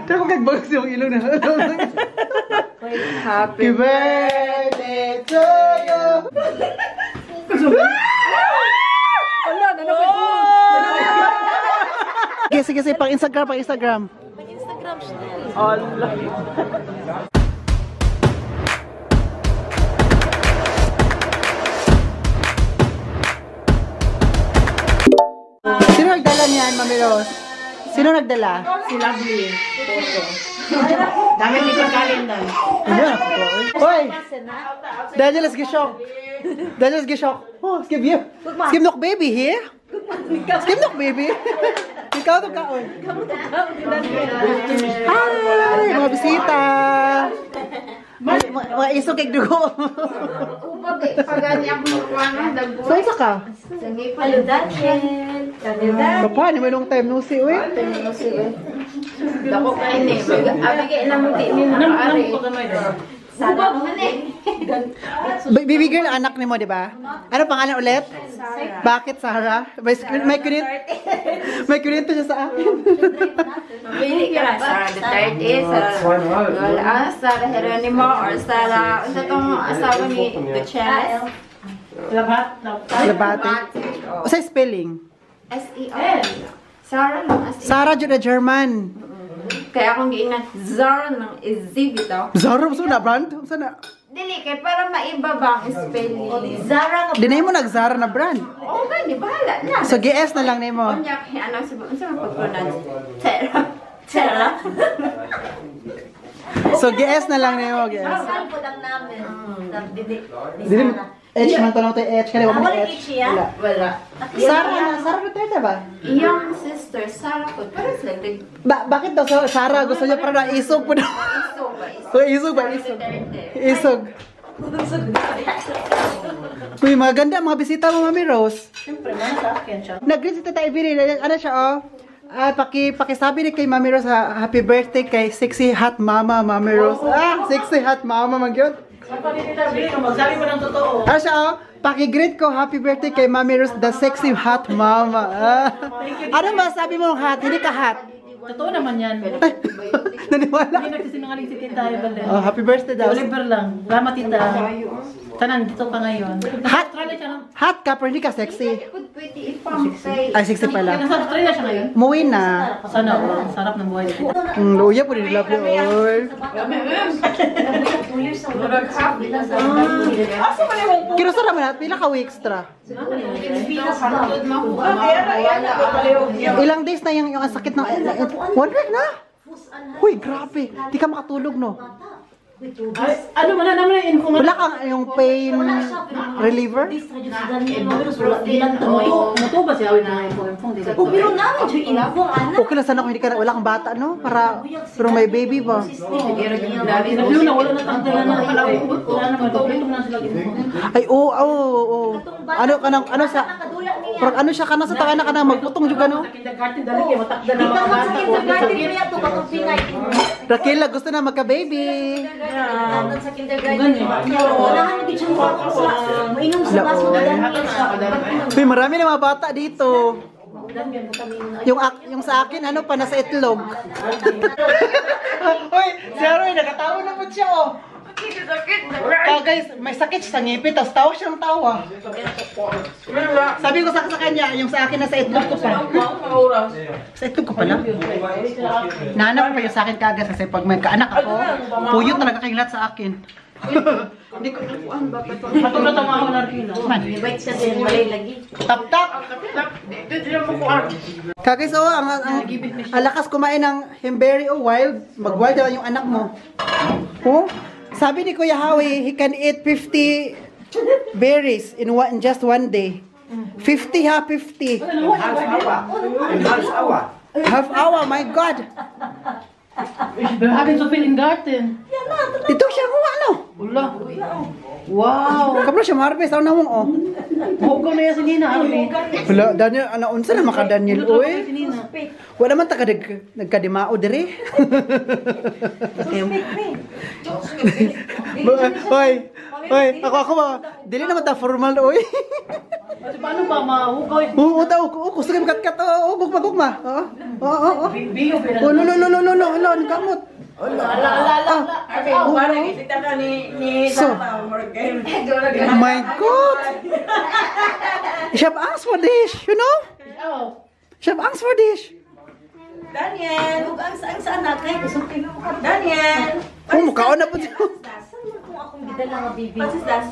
Pero kung kagbags yung ilong na. Happy birthday to you. Wala, Sige, pang Instagram. Mag-Instagram siya. Allah. Sino nagdala niyan, Mami Rose? Sino nagdala? Si Lovely. Photo. Dami ni pagkalendar. Ayan, hoy! Daniel, let's get shock. Oh, skip you. Skip nok baby here. Skip nok baby. Ikaw to kaon. Hi, mga bisita. Mga isog kay dugo. So, isa ka? Hello, Daniel. Papa, ni may long time no see, uy. Dako kain eh. Abigay na mo di ni ari. Sana ko man eh. Baby girl, anak ni mo, di ba? Ano pangalan ulit? Sarah. Bakit Sarah? May kunento siya sa akin. Mabili ka na. Sarah the third is Sarah Geronimo or Sarah, ano itong asawa ni Gutierrez? Labate. O sa spelling? S-E-R. Sarah lang. Sarah Judah German. Kaya akong giingat, Zara ng Izibito. Zara, saan na brand? Saan na? Dili, kaya para maiba ba ang spelling? Zara nga. Dinay mo nag-Zara na brand. Oo nga, di bahala na. So, GS na lang ni mo. Onya, kaya ano, ano sa pag-pronounce? Tera. So, GS na lang ni mo, GS. Saan po lang namin? Dili mo, H man tanong tayo H. Kaya mo H. Wala. Sarah Duterte ba? Iyong sister, Sarah ko. Pero sila, Bakit daw Sarah? Gusto niya para na isog po daw. isog ba? Isog. Uy, mga ganda mga bisita mo, Mami Rose. Siyempre, mga sa akin siya. Nag-greet si Tita Ivy. Ano siya, oh? Pakisabi ni kay Mami Rose, happy birthday kay sexy hot mama, Mami Rose. Sexy hot mama, magyod. Magsabi mo ng totoo. Ano siya, oh? Paki-greet ko, happy birthday kay Mami Rose, the sexy hot mama. Ano masabi mo ng hot? Hindi ka hot. Totoo naman yan. Naniwala. Hindi nagsisinungaling si Tita Evelyn. Oh, happy birthday daw. Oliver lang. Salamat Tita. Tanan, dito ka ngayon. Hot, Australia siya. hot ka, pero hindi ka sexy. Pwede ipampay. Ay, sexy pala. Nasa Australia siya ngayon. Muwi na. Sana, ang sarap ng buhay. Luya po rin love you all. Kinusa naman natin, pila ka weeks tra? Ilang days na yung sakit ng... 1 week na? Uy, grabe. Di ka makatulog, no? Ano man na naman yung info Wala kang yung pain reliever? Muto ba siya na info? Pero namin yung inabong anak. Okay lang sana kung hindi ka wala kang bata, no? Pero may baby ba? Nabiyo na, wala na tanggalan na. Wala naman, kompleto na sila info. Ay, oo. Ano sa... Parang ano siya ka na sa taka na ka na magputong juga, no? Kindergarten, dali kayo, matakda na mga bata. Raquel, gusto na magka-baby. Sa kindergarten. Unahan na din siya mainom sa mas Uy, marami na mga bata dito. Yung sa akin, ano pa, nasa itlog. Uy, si Aroy, nakatawa na po siya, oh. Guys, may sakit sa ngipin, tapos tawa siyang tawa. Sabi ko sa kanya, yung sa akin nasa itlog ko pa. Sa itlog ko pala. Nanap ko pa yung sa akin kagas kasi pag may kaanak ako, puyo talaga kayong lahat sa akin. Hindi ko nakuhaan ba? Matulad ang mga honarkino. Wait kasi yung malay lagi. Tap-tap! Kagay, so, ang lakas kumain ng hemberry o wild, mag-wild lang yung anak mo. Oh? Sabi ni Kuya Howie, he can eat 50 berries in just one day. 50 ha, 50. Half hour, my God. Having to fill in garden. Dito siya kung ano. Wala. Wow. Kapro siya marpes, ano namang oh. Huwag na yan si Nina. Wala, Daniel, unsa na maka Daniel, oy. Wala man ta nagkadimao dire. Hoy, ako ba? Dili naman ta formal, oy. Paano ba mahugaw? Gusto kayo magkat-kat, ugok. Oo. Biyo, pero... Lo, ng gamot. Ala. So, oh my God. Ich habe Angst vor dich, you know? Ich habe Angst vor dich. Daniel! Ang sana, kaya kusukin mo ka. Daniel! Oh, mukhaon na po siya. Kung akong gidala nga, baby. What is that?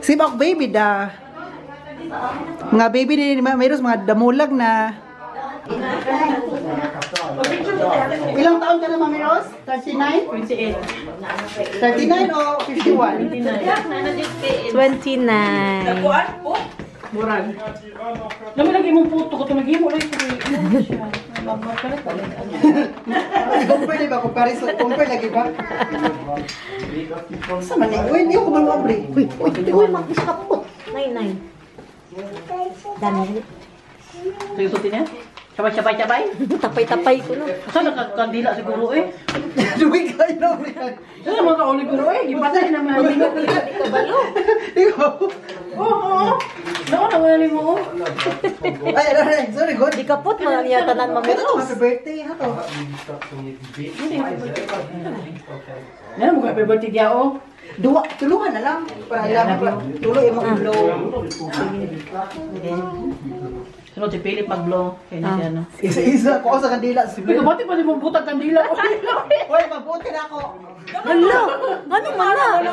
Si Bak baby da. Mga baby din, mayroon mga damulag na. Ilang taon ka na, Mami Rose? 39? 28. 39 o 51? 29. Murag. Naman lagi mong puto ko, tumagimo lang ito. Compare ba? Compare lagi ba? Sa mali? Uy, hindi ako malwabri. Uy, mag-isa ka po. 9. Daniel. Ito niya? Sabay. Tapay-tapay ko no. Saan nakakandila siguro eh? Duwig kayo na. Saan naman kauli guro eh? Ipatay naman. Hindi ka balo. Oo. Naon wala ni mo. Ay, sorry, good. Di ka pot, mga niya tanan Mami Ito Rose. sa birthday, ha to. Yan mo ka birthday dia o. Tuluhan na lang. Para ilang tuloy yung mag-blow. Sunod si Philip mag-blow. Kaya na siya no. Isa-isa ko sa kandila. Ikaw bati pa di mong butang kandila. Uy, mabuti na ako. Hala, ganun man na.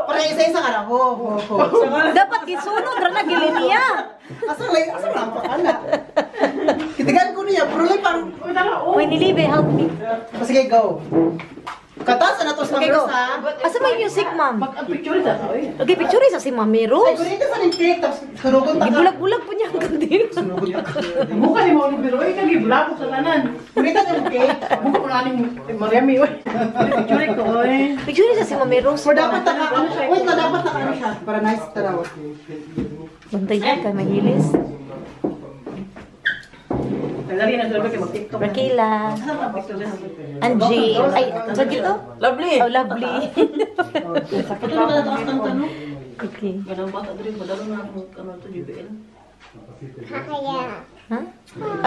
Para isa-isa ka na. Ho. Dapat gisunod ra na giliniya. Asa lang pa kana. Kitigan ko niya, pero lang pang... Uy, nilibe, help me. Sige, go. Katas na to sa Okay, go. ha? Asa may music, ma'am? Ang picture sa oy. Okay, picture sa si Mami Ay, Rose. kung ito sa nintake, tapos sunugon ta ka. Gibulag-bulag po niya ang kandil. Mukha ni mo ni biro eh kagi bulako sa tanan. Kung ito yung cake, Mukha ko naning Mariami oy. Picture ko oy. Picture sa si Mami Rose. or dapat na ka, wait na, dapat na ka siya. Para nice taraw. Bantay ka kay Mahilis. Tagali na sabi kay mag-TikTok. Rakila. Angie. Ay, wag ito? Lovely. Oh, lovely. Patuloy na taas ng tanong. Okay. Ganang bata diri madalo na ako ano to JBL. Ha?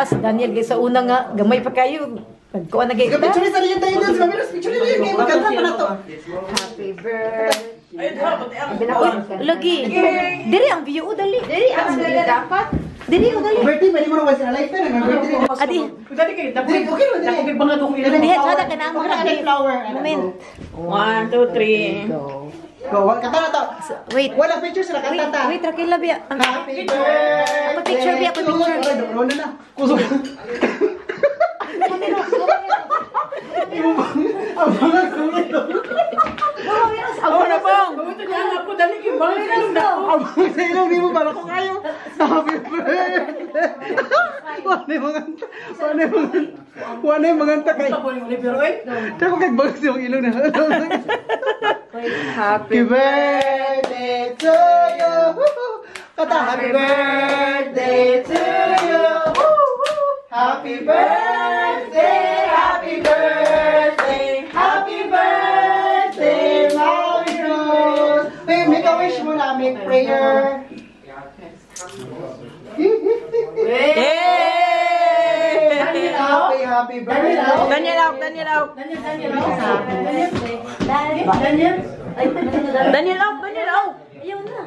Si Daniel, guys, sa una nga, gamay pa kayo. Pagkuha na Sige, kayo. picture sa niyo tayo dyan. Si Mami Rose, picture niyo yung cake. Maganda pa na to. Happy birthday. Lagi. Diri ang view, dali. Diri ang view dapat. Diri o dali. Birthday, pwede mo na once in a lifetime. May birthday rin. Adi. Dali kay dapat Dili, okay mo, dili. dapat kay bangag kong ilo. Diha, sada ka na mo Huwag na flower. Moment. 1 2 3. Go, kata na to. Wait. Wala picture sila, kanta ta. Wait, Rakila biya. Happy birthday. Ako picture, Bia, ako picture. Rona na. Kusog. Ang mga kumito. Ako na po. Buto niya ako dali kay bangag na ako. Ang mga sa ilong, di mo para ko kayo. Happy birthday. Wala yung mga kay. Tapos ni biro eh. Tako kay bags yung ilong na. Happy birthday to you. Kata, happy birthday to you. Happy birthday, happy birthday, happy birthday, Mami Rose. Wait, make a wish muna, make prayer. Happy birthday. Daniel out. Ayaw na.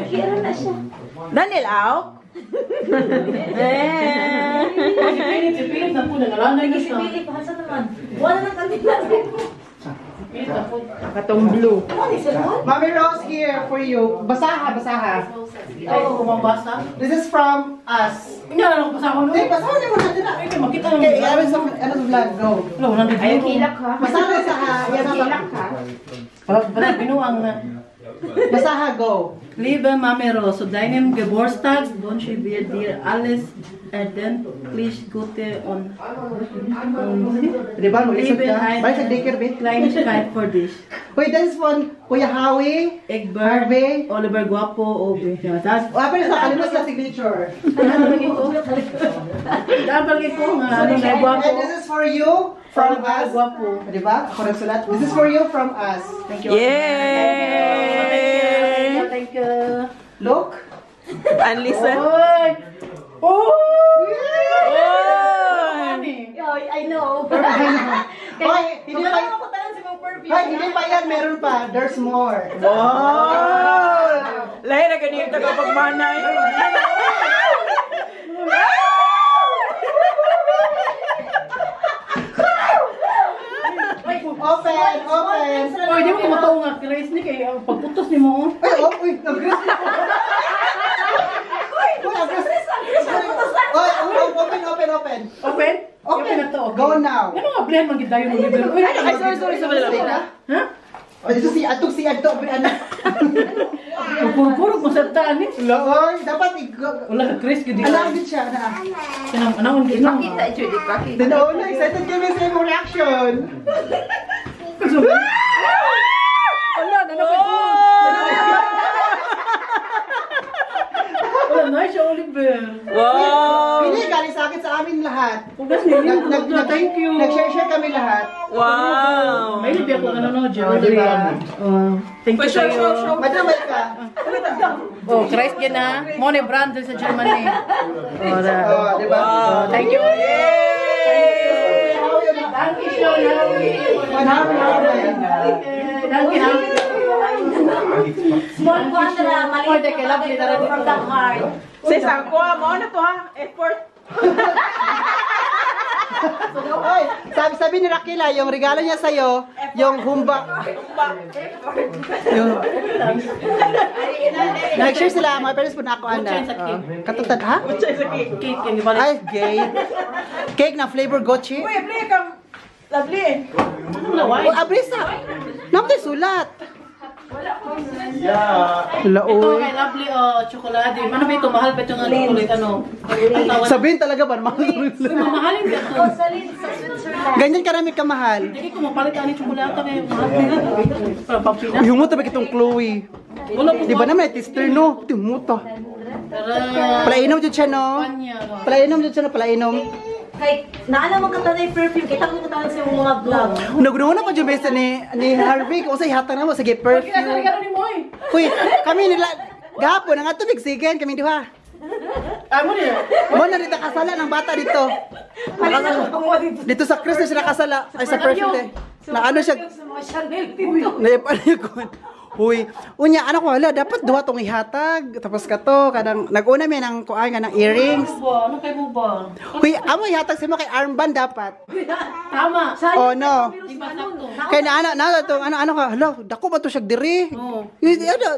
Kira na siya. Daniel out. Si Philip na po nangalanay Si gusto. Billy, pahasa naman. Wala nang kandila. Katong blue. Mami Rose here for you. Basaha. Ay, kumabasa. This is from us. Nya lang basa ko no. Hey, basahan niyo muna din. Ay, makita mo. Okay, ano sa vlog, go. Lo, nandito. Ay, kilak ha. Basaha sa yan ang Wala binuang na. Basaha, go. Liebe Mami Rose, zu deinem Geburtstag wünsche wir dir alles erdenklich Gute und Di ba, mag-isip Liebe ka? Balik sa daycare, babe. Kleinigkeit für dich. Wait, this is from Kuya Howie. Egbert, Harvey. Oliver Guapo, Obi. Ja, das. Pero sa kalimos na signature. Dapat ko nga ano na Guapo. And this is for you from us. Guapo. Di ba? Ako rin sulat. This is for you from us. Thank you. Yay! Thank you. Look. Anlisa. Oy! Oh! meron pa. There's more. Wow! Lahi na ganito kapag manay. Open, open. Oy, di mo kumataw nga, Chris, ni kay pagputos ni mo. Ay, uy, nag-gris na po. Uy, nag-gris. Open, open, open. Open? Open. na to. Okay. Go now. Ano nga, blend man gidayon mo libre. Uy, Ay, sorry. ha? O, dito si Atog, ano. Purpurog mo sa taan ni. Loy, dapat Wala ka, Chris, gudi. alawin siya na. Anong ginong? Pakita, Judy, pakita. Tinoon na, excited kami sa imong reaction. Wala, wala na siya, Oliver. Wow! Pili, galing sa akin sa amin lahat. Ugas ninyo. Thank you. Nag-share kami lahat. Wow! May libi ako ano, Jerry. Thank you sa'yo. Madamay ka. Oh, Christ yan ha. Money brand sa Germany. Oh, Diba? thank you. Yay! Thank you, Shona. Thank you. Small quadra, maliit na from the heart. Sis, ako mo na to ha? Effort. Oy, sabi ni Rakila, yung regalo niya sa'yo, yung humba. Nag-share sila, mga parents po na ako, Ana. Katutad, ha? Cake yan, di ba? Ay, gay. Cake na flavor gochi. Uy, play kang lovely. O, abrisa. Namatay sulat. Wala, Ito oy. kay Lovely chocolate. Ano ba ito? Mahal ba itong chocolate? Ano? Ang tawag. Sabihin talaga ba, mahal? Mamahalin ka ito. Sa Switzerland. Ganyan karami kamahal. Hindi ko mapalit ani chocolate na mahal din. Para pampina. Uy, humuta ba kitong Chloe? Wala po. Di ba naman, tister, no? Ito, humuta. Tara. Palainom dyan siya, no? Kanya. Palainom dyan siya, no? Palainom. Kay, naala mo katanay perfume. Kita ko katanay sa mga vlog. Nagunawa na pa dyan, besta ni Harvey. Kung sa'y hatang na mo, sige, Kaya sa perfume. regalo ni Moy. Uy, kami nila, gahapon, ang atubig, sigan, kami diwa. Ay mo din. Mo na dito kasala ng bata dito. Dito sa Chris na siya nakasala. Ay, sa perfume, eh. Na ano siya, Sa mga Chanel dito. naipalikon. Uy, unya, anak ko, hala, dapat duha tong ihatag. Tapos ka to, kadang, nag-una may ng kuhaan nga ng earrings. Ano ba? Ano kay mo ba? Uy, amo ihatag si mo kay armband dapat. Tama. Oh, no. Di ba sakto? Kay na ano ka, hala, dako ba to siya diri? Oo.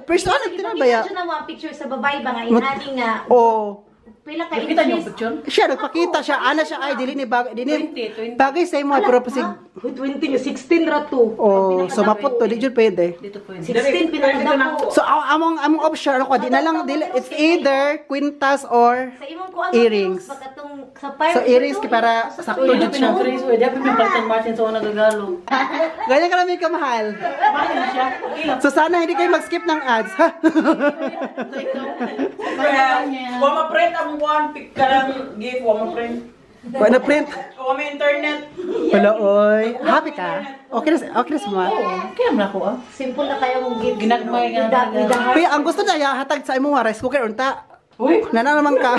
First ano, tinabaya. Ipakita siya na mga picture sa babae ba nga. Inani nga. Oh. Pila ka Kita niyo inches. picture? Siya, nagpakita siya. Ana siya, ay, dili ni bagay. 20. Bagay sa imo, pero pasig. 20 nga, 16 ra to. Oh, so mapot to, di jud pwede. Dito po yun. 16 pinakadako. So, among option, ano ko, di na lang, it's either quintas or Sa imong kuan earrings. pagkatong sa pirate. So, earrings, para sakto Uy, jud dapat siya. ng Chris. Uy, dapat may Martin Martin sa unang gagalo. Ganyan ka namin kamahal. Bakit na siya? Ilang. So, sana hindi kayo mag-skip ng ads, ha? Wa ma-print ang one pick ka lang gift, wa ma-print. Wala print. Wa ma-internet. Wala, oy. Happy ka? Okay na sa mga. Kaya mo na ako ah. Simple na kaya mong gift. Ginagmay ka na With the heart. Kuya, ang gusto na hatag sa imong rice cooker, unta. Uy, Nana naman ka.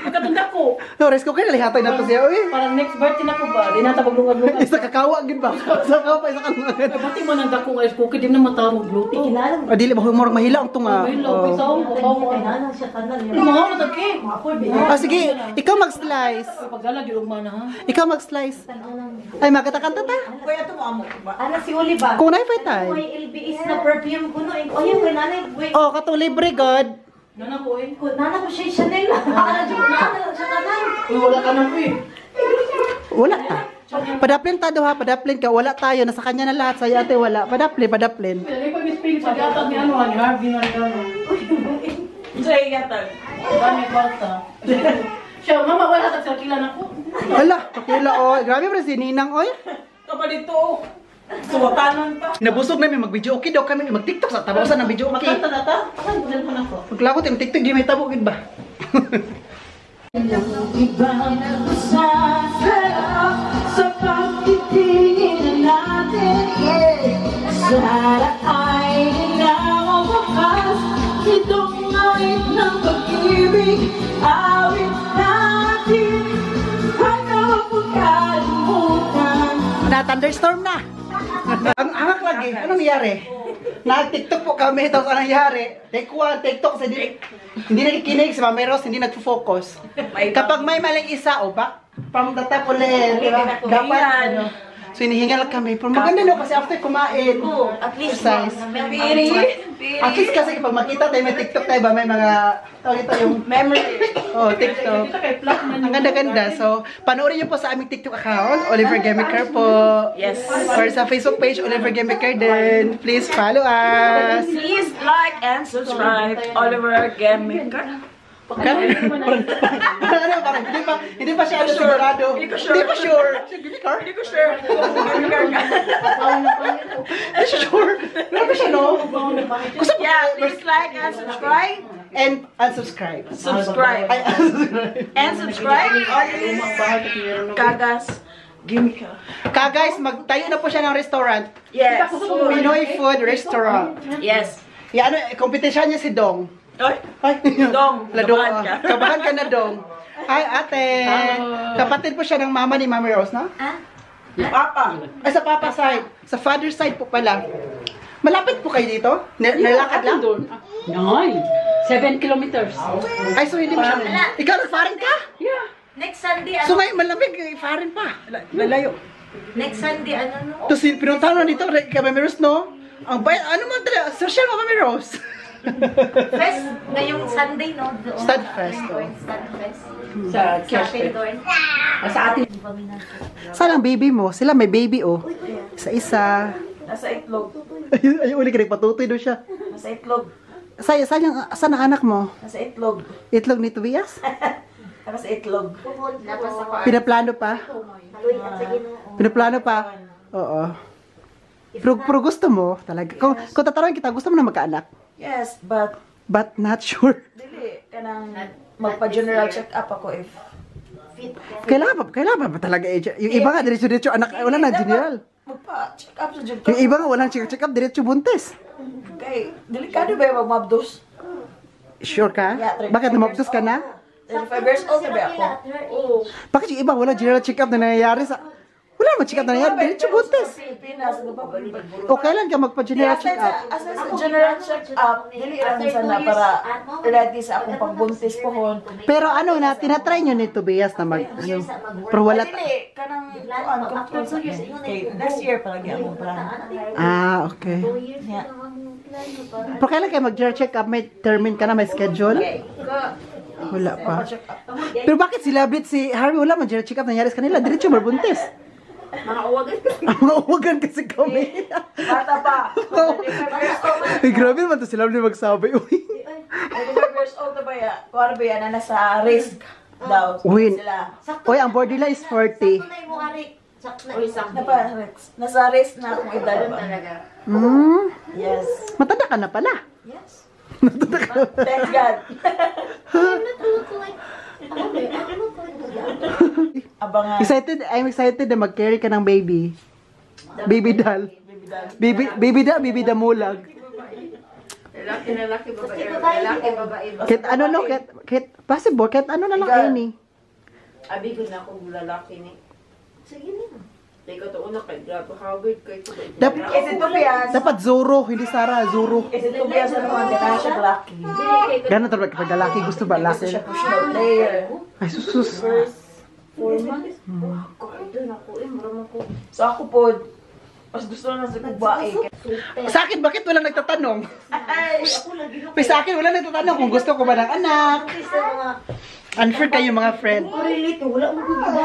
magkatunda ko. No, rice cooker, nalihatag na to siya, uy. Parang next birthday na ko ba? Di nata paglungad-lungad. Isa kakawa, gid ba? Isa kakawa pa, isa kakawa. Pati man ang dako ice cookie, di na matawag gluto. Kinala mo. O, dili, mahumor, mahila ang tunga. Ay, love, ito. Kinala siya kanan. Mga ano tagki? Ah, sige, ikaw mag-slice. Pagdala, di ugma na ha. Ikaw mag-slice. Ay, magkatakanta ta. Kuya to mo amo ba? Ana si Oli ba? Kung na-ifay tayo. May LBS na perfume ko no. Ayun, kay nanay. Wait. Oh, katong libre, God. Nana ko eh. Nana ko siya Chanel. Ana siya kanan. Uy, wala ka na ko eh. Wala ta. Padaplin ta ha, padaplin ka. Wala tayo, nasa kanya na lahat. Sa'yo ate, wala. Padaplin. Hindi pa mispili sa gatag ni ano, ni Harvey na regalo. Sa iyatag. Dami kwarta. Siya, mama, wala sa kila na ko. Hala, pakila, oy. Grabe pa si Ninang, oy. Kapag dito, suwatanan pa. Nabusog namin mag-video okay daw kami. Mag-tiktok sa tabasan ng video okay. Makanta na ta? Akan, budal pa na ko. Maglakot yung tiktok, di may tabo, gid ba? Sa pagtitingin natin, sana ay nawawakas itong awit ng pag-ibig. Awit natin, hanggang pagkalimutan. na, thunderstorm na. Ang hangak lagi, anong nangyari? Nag-tiktok po kami, tapos anong nangyari? Take one, TikTok, hindi nakikinig si Mami Rose, hindi nagfo-focus. Kapag may maling isa, from the top ulit, di ba? Dapat, so hinihingal kami. Pero maganda no, kasi after kumain, At least, exercise. At least kasi kapag makita tayo, may TikTok tayo ba, may mga, tawag ito yung memory. Oh, TikTok. Ang ganda-ganda. So, panoorin niyo po sa aming TikTok account, Oliver Gemiker po. Yes. Or sa Facebook page, Oliver Gemiker din. Please follow us. Please like and subscribe. Oliver Gemiker. Hindi pa siya sigurado. Hindi pa sure. Gemiker? Hindi ko sure. Gemiker ka. Hindi siya sure. Hindi pa siya, no? Yeah, please like and subscribe. And unsubscribe. Subscribe. Ay, unsubscribe. And subscribe. Kagas. Gemiker. Guys, magtayo na po siya ng restaurant. Yes. Pinoy Food Restaurant. Yes. Yan, competition niya si Dong. Oy. Ay, Dong, Kabahan kabahan ka. Kabahan ka na, Dong. Ay, ate. Kapatid po siya ng mama ni Mami Rose, no? Papa. Ay, sa papa side. Sa father side po pala. Malapit po kayo dito? Nalakad lang? Noy, 7 kilometers. Ay, so hindi mo siya. Ikaw, nag-foreign ka? Next Sunday, So ngayon, malamig, foreign pa. Lalayo. Next Sunday, no? Tapos pinuntahan na dito, kay Mami Rose, no? Ang bayad, ano man talaga, social mo, Mami Rose. Fest, ngayong Sunday, no? Studfest, oh. Studfest. Sa Sa atin doon. Sa atin. Saan ang baby mo? Sila may baby, oh. Isa-isa. Nasa itlog. Ayun, uli ka nagpatutoy doon siya. Nasa itlog. Saan ang anak mo? Nasa itlog. Itlog ni Tobias? Nasa itlog. Pinaplano pa? Pinaplano pa? Oo. Pero gusto mo talaga. Kung tatanungin kita, gusto mo na magkaanak? Yes, but But not sure. dili kanang magpa-general check-up ako if Kailangan ba talaga eh? Yung iba nga, diretso anak, wala na general. magpa-check-up sa jud Yung iba nga, walang check up, diretso buntis. kay delikado ba yung magmabdos? Sure ka? Yeah, 35 Bakit namagdos ka na? 35 years old na ba ako? Oo. Bakit yung iba, walang general check up na nangyayari sa... Wala naman check up na nangyayari, diretso buntis. Sa Pilipinas, magpapalibag. O kailan ka magpa-general check up? Asa sa general check-up, dili lang sana para ready sa akong pagbuntis pohon. Pero ano na, tinatry nyo ni Tobias na ano, pero wala... Dili, kanang kuan next year palagi akong plan. Ah, okay. Pero kailan kayo mag-general check up? May termin ka na, may schedule? Wala pa. Pero bakit si Labrit, si Harvey, wala mag-general check up, nangyari sa kanila, diretso marbuntis. Mga uwagan. Mga uwagan kasi kami. Bata pa. 35 years old. Ay, grabe naman to si Labrit magsabi. Uy. 35 years old na ba yan? Kuwara ba yan na nasa risk daw Uy. sila. Uy, ang body nila is 40. Nasa risk na akong edad ba? Yes. Matanda ka na pala. Yes. Matanda ka na. Thank God. Abangan. I'm excited na mag-carry ka ng baby. Baby doll. Baby damulag. Lalaki, babae. Kahit ano no, kahit possible, kahit ano na lang any. Abi ko na akong lalaki ni. Sige na. Teka to una kay grabe Howard kay ko. Dapat Zoro, hindi Sara, Zoro. Kasi ito biya sa naman, kaya siya lucky. Gano'n talaga kapag lalaki, gusto ba lalaki? Siya push-out player. Ay, sus. 4 months. Doon ako mura ko. So ako po, mas gusto na sa babae. Sa akin, bakit walang nagtatanong? May sa akin, walang nagtatanong kung gusto ko ba ng anak. Unfair kayo mga friend.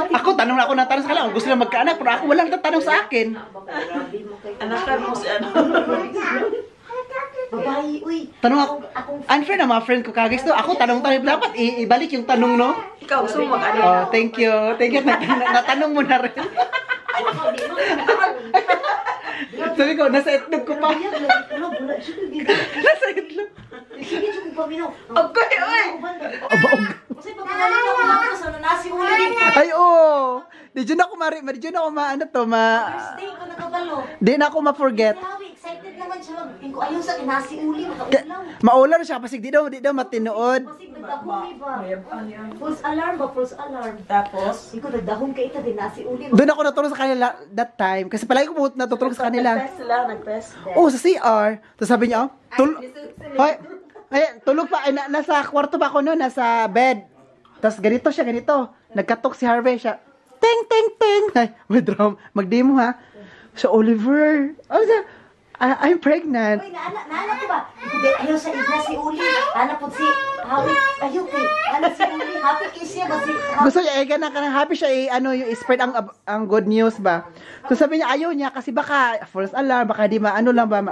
Ako, tanong na ako ng tanong sa kanila kung gusto na magkaanak, pero ako walang nagtatanong sa akin. Anakan mo si ano. Babae, uy. Tanong ako, unfair na mga friend ko kagisto. Ako, tanong dapat ibalik yung tanong, no? Ikaw, gusto mo mag-ano? Oh, thank you. Thank you. Natanong mo na rin. Sabi ko, nasa itlog ko pa. Nasa itlog. Okay, oy! Abaog. Ay, oo. Di dyan ako Di na ako ma-forget. Excited naman siya ko, ayaw sa kinasi uli, makaulaw. Maulaw siya kasi di daw matinood. Kasi nagdahong ba? False alarm ba? False alarm. Tapos, Ikaw nagdahong ka ita din, nasi uli. Doon ako natulog sa kanila that time kasi palagi ko natutulog sa kanila. nag-test sila, nag-test. Oh, sa CR. Tapos sabi niya, tulog pa, nasa kwarto pa ako noon, nasa bed. Tapos ganito siya, ganito. Nagkatok si Harvey siya. Ting, ting, ting. Ay, withdraw. Mag-demo ha. So, Oliver. Oh, I'm pregnant. Uy, naanak ko ba? Hindi, ayaw sa igna si Uli. Anak po si Hawi. Ayaw kay, anak si Uli. Happy kiss niya ba si Hawi? Gusto niya, kanang happy siya, i-spread ang good news ba. So, sabi niya, ayaw niya, kasi baka false alarm, baka di maano lang ba.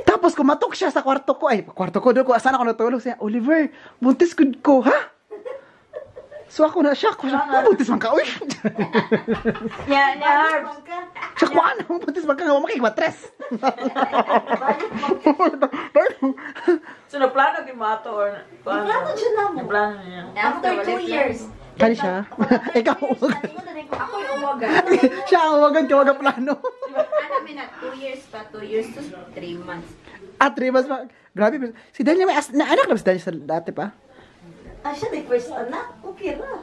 Tapos, kumatok siya sa kwarto ko. Ay, kwarto ko doon ko. Saan ako natulog? Siya, Oliver, buntis ko, ha? So ako na shock ko siya. Buntis man ka, uy. Yan, Harb. Siya ko na, buntis man ka nga makikmatres. So, naplano yung mato or... Plano dyan na mo. Naplano niya. After 2 years. Kali siya. Ikaw, uwagan. Ako yung umaga. Siya ang uwagan, kawaga plano. Ano na, 2 years pa, 2 years to 3 months. 3 months pa. Grabe. Si Daniel may anak na ba si Daniel sa dati pa? Siya na first anak. Okay na.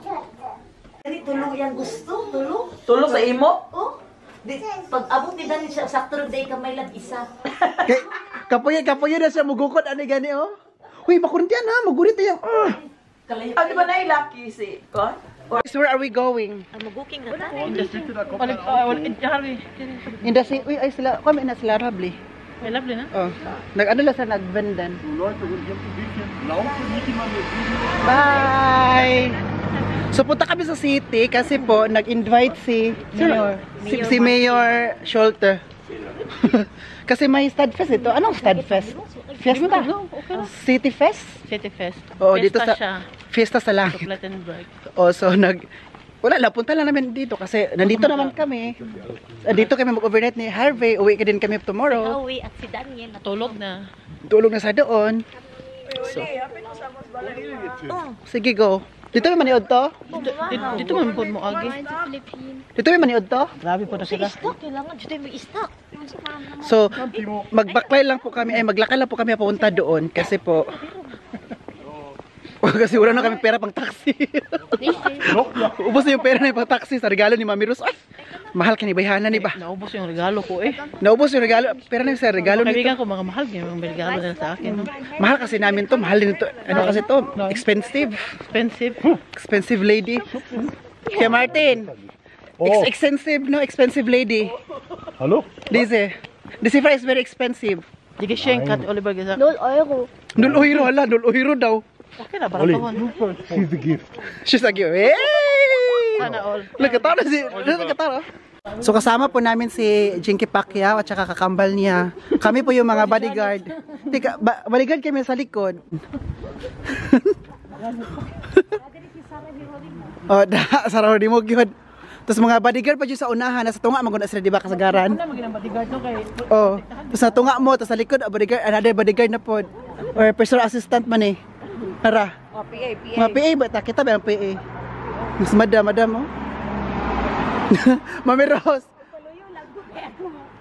Kasi tulong yan gusto. Tulong. Tulog sa imo? Oh. Pag abot ni Daniel siya, sakto day kamay lang isa. Kapoy na siya mugukod. Ano gani, oh? Uy, makurintiyan ha. Magurit yan. Ah, di ba na-lucky si... Ko? Where are we going? Maguking na tayo. Industry. Uy, ay sila. Kami na sila, Rabli. May lovely na. Oh. Nag-ano lang sa nag-vendan. Bye! So punta kami sa city kasi po nag-invite si Mayor Schulte. Kasi may Studfest ito. Anong Studfest? Fiesta? City Fest? City Fest. Oo, dito sa siya. Fiesta sa langit. Sa Plattenberg. Oh, so wala lang, punta lang namin dito kasi nandito naman kami. Dito kami mag-overnight ni Harvey. Uwi ka din kami tomorrow. Uwi at si Daniel. Tulog na. Tulog na sa doon. So, sige, go. Dito may maniod to? Dito man po mo agi. Dito may maniod to? Grabe po na sila. Kailangan dito may stock. So, magbaklay lang po kami, maglakay lang po kami papunta doon kasi po kasi wala na kami pera pang taxi. Ubos na yung pera na yung pang taxi sa regalo ni Mami Rose. Ay, mahal ka ni Bayhana ni ba? Naubos yung regalo ko eh. Naubos yung regalo, pera na yung sa regalo nito. Kaibigan ko mga mahal yung regalo nila sa akin. Mahal kasi namin to, mahal din ito. Ano kasi to? Expensive. Expensive. Expensive lady. Kaya Martin, expensive, no? Expensive lady. Hallo? This is very expensive. Di ka siya yung cut Oliver Gazak. Lol, euro. 0 euro, hala, 0 euro daw. Okay na, parang pahon. She's the gift. She's like, hey! Sana all. Nagkatara si, nagkatara. So kasama po namin si Jinky Pacquiao at saka kakambal niya. Kami po yung mga bodyguard. Tika, bodyguard kami sa likod. Oh, Sarah Hodimog yun. Tapos mga bodyguard pa dyan sa unahan, nasa tunga maguna sila, di ba, kasagaran? Ano maging bodyguard no kay? Oh. Tapos sa tunga mo, tapos sa likod, bodyguard, another bodyguard na po. Or personal assistant man eh. Tara. Mga PA ba? Kita ba ang PA? Mas madam, oh. Mami Rose.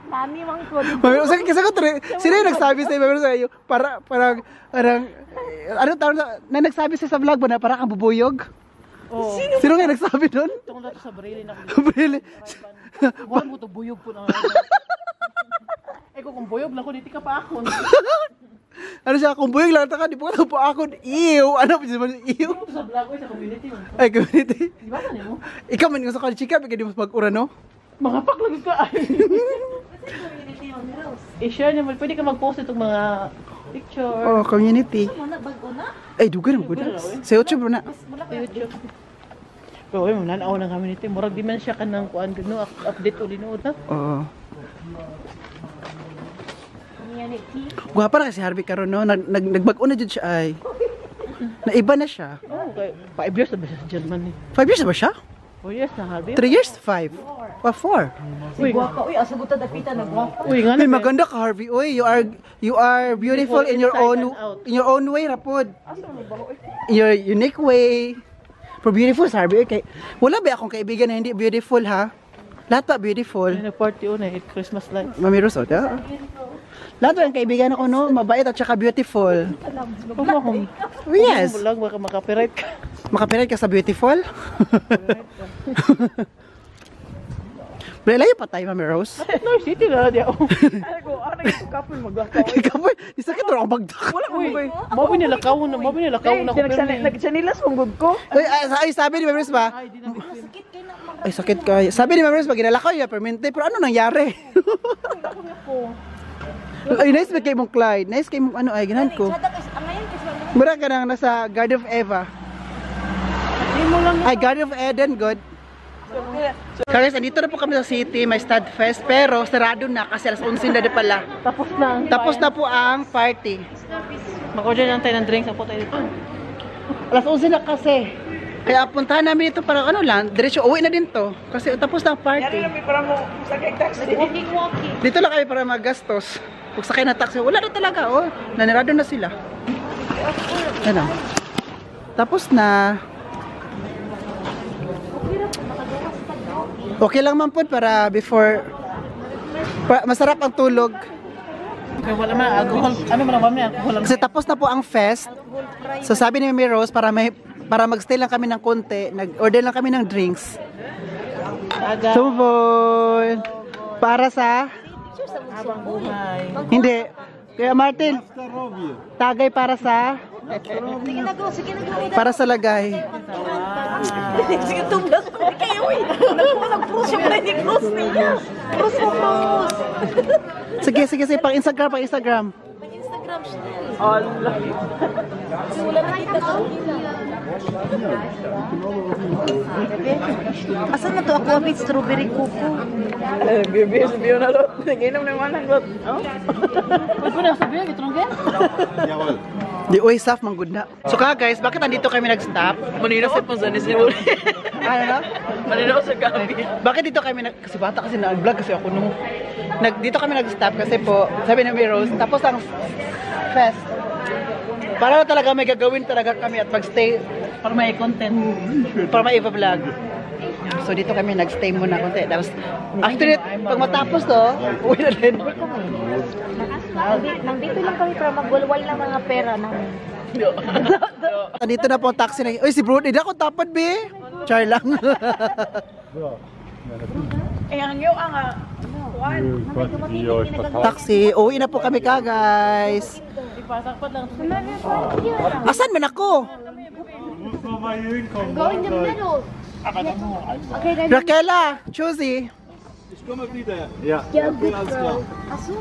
Mami, mang ko. Mami Rose, kasi ko, sino yung nagsabi sa'yo, Mami Rose, sa'yo? Parang, ano tawag na nagsabi sa'yo sa vlog mo na parang kang bubuyog? Oh. Sino nga nagsabi doon? Tungkol dito sa Brili na. Brili. Wala mo to buyog po na. Eh kung buyog lang ko dito ka pa ako. Ano siya, kung buyog lang ka, di po ka po ako. Ew! Ano po siya? Ew! Sa vlog ko sa community mo. Ay, community. Di ba na mo? Ikaw man yung sa kalichika, bigyan di mo mag-ura, no? Mga paklag ka ay. I-share naman, pwede ka mag-post itong mga picture. Oh, community. Muna, bago na. Ay, dugan ang good. Sa YouTube na. Sa YouTube. Pero ay, nanaw ng community. Murag di man siya ka ng kuan no, update uli no ta. Oo. Guwapa na kasi Harvey karon no. Nagbag-o na jud siya ay. Naiba na siya. Oh, okay. 5 years na ba siya sa German ni? 5 years na ba siya? 4 years na Harvey. 3 years? 5? Or 4? Uy, Uy, asagutan na pita na guwapo. uy nga Ay, na. maganda ka Harvey. Uy, you are beautiful in your own way, Rapod. In your unique way. For beautiful, Harvey. Okay. Wala ba akong kaibigan na hindi beautiful, ha? Lahat ba beautiful? Ay, nag-party una, Christmas lights. Mami Rose, oh, da? Lahat ng kaibigan ako, no? Mabait at saka beautiful. Oh, yes. Vlog, baka makapiright ka. Makapirat ka sa beautiful? Pero layo pa tayo, Mami Rose. No, city na di ako. Ano yung kapoy maglakaw? Kapoy, di sakit ito ako magdak. Uy, mabi nilakaw na ko. Nagsanilas mong good ko. Ay, sabi ni Mami Rose ba? Ay, sakit ka. Sabi ni Mami Rose ba, ginalakaw yung permente, pero ano nangyari? Ay, nice ba kayo mong Clyde? Nice kayo mong ano, ay, ginahan ko. Mura ka nang nasa Garden of Eva. Ay, Garden of Eden, good. Guys, andito na po kami sa city, may stud fest, pero sarado na kasi alas 11 na din pala. Tapos na po ang party. Mag-order lang tayo ng drinks, apo tayo dito. Alas 11 na kasi. Kaya puntahan namin ito para ano lang, diretso uwi na din to. Kasi tapos na ang party. Para mo sakay taxi. Dito lang kami para magastos. Pag sakay na taxi, wala na talaga, oh. Nanirado na sila. Ano? Tapos na. Okay lang man po para before masarap ang tulog. Kaya wala man, alcohol. Ano man naman niya? Alcohol lang. Kasi tapos na po ang fest. So sabi ni Mami Rose para magstay lang kami ng konti, nag-order lang kami ng drinks. Sumboy. Para sa Habang buhay. hindi. Kaya Martin. Tagay para sa para sa lagay. Sige, tublas ko kayo eh. Nag-cross yung ready cross niya. Cross mo, cross. Sige, pang Instagram. Instagram siya. Allah. Wala na kita ko. Asan na to? Ako with strawberry coco. Bibi na lot. Nag-inom na man ang lot. Pwede ko na sabihin, ito lang yan? Di oy saf man good na. So guys, bakit andito kami nag-stop? Manila sa pansan ni Simon. Ano na? Manila sa gabi. Bakit dito kami kasi bata kasi na-vlog kasi ako nung dito kami nag-stop kasi po sabi ni Rose tapos ang fest. Para talaga may gagawin talaga kami at mag-stay Para may content. para may i-vlog. So dito kami nag-stay muna konti. Tapos after it, pag matapos to, uwi na din. Nandito lang kami para magwalwal ng mga pera namin. Dito na po ang taxi na. Uy, si Bro, hindi ako tapad, be. Char lang. Ang yung Taxi, uwi na po kami guys. Ipasakpat lang. Asan man ako? Go in the middle. Okay, then. Raquela, Chuzi. Ja, good girl. Aso,